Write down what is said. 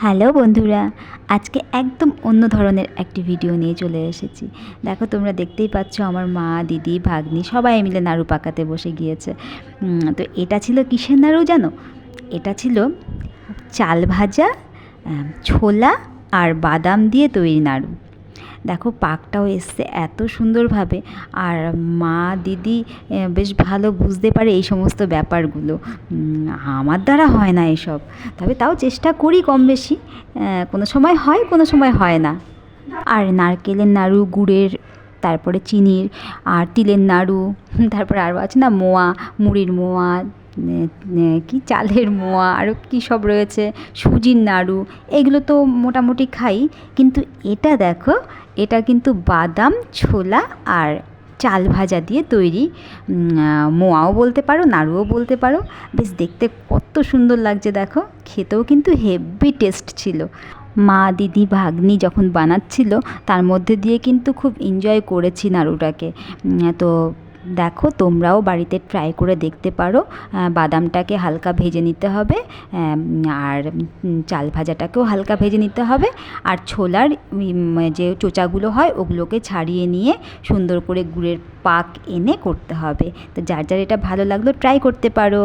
Hello বন্ধুরা, আজকে একদম অন্য ধরনের একটি ভিডিও নিয়ে চলে এসেছি। দেখো, তোমরা দেখতেই পাচ্ছ আমার মা, দিদি, ভাগ্নি সবাই মিলে নাড়ু পাকাতে বসে গিয়েছে। তো এটা ছিল কিসের নাড়ু জানো? এটা ছিল চাল ভাজা, ছোলা আর বাদাম দিয়ে তৈরি নাড়ু। দেখো, পাকটাও এসছে এত সুন্দরভাবে। আর মা, দিদি বেশ ভালো বুঝতে পারে এই সমস্ত ব্যাপারগুলো। আমার দ্বারা হয় না এসব, তবে তাও চেষ্টা করি কম বেশি। কোনো সময় হয়, কোনো সময় হয় না। আর নারকেলের নাড়ু, গুড়ের, তারপরে চিনির, আর তিলের নাড়ু, তারপরে আরও আছে না মোয়া, মুড়ির মোয়া, কি চালের মোয়া, আরও কী সব রয়েছে, সুজির নাড়ু। এগুলো তো মোটামুটি খাই, কিন্তু এটা দেখো, এটা কিন্তু বাদাম, ছোলা আর চাল ভাজা দিয়ে তৈরি। মোয়াও বলতে পারো, নাড়ুও বলতে পারো। বেশ দেখতে কত সুন্দর লাগছে দেখো, খেতেও কিন্তু হেভি টেস্ট ছিল। মা, দিদি, ভাগ্নি যখন বানাচ্ছিল তার মধ্যে দিয়ে কিন্তু খুব এনজয় করেছি নাড়ুটাকে। তো দেখো, তোমরাও বাড়িতে ট্রাই করে দেখতে পারো। বাদামটাকে হালকা ভেজে নিতে হবে, আর চাল ভাজাটাকেও হালকা ভেজে নিতে হবে, আর ছোলার যে চোচাগুলো হয় ওগুলোকে ছাড়িয়ে নিয়ে সুন্দর করে গুড়ের পাক এনে করতে হবে। তো যার যার এটা ভালো লাগলো ট্রাই করতে পারো।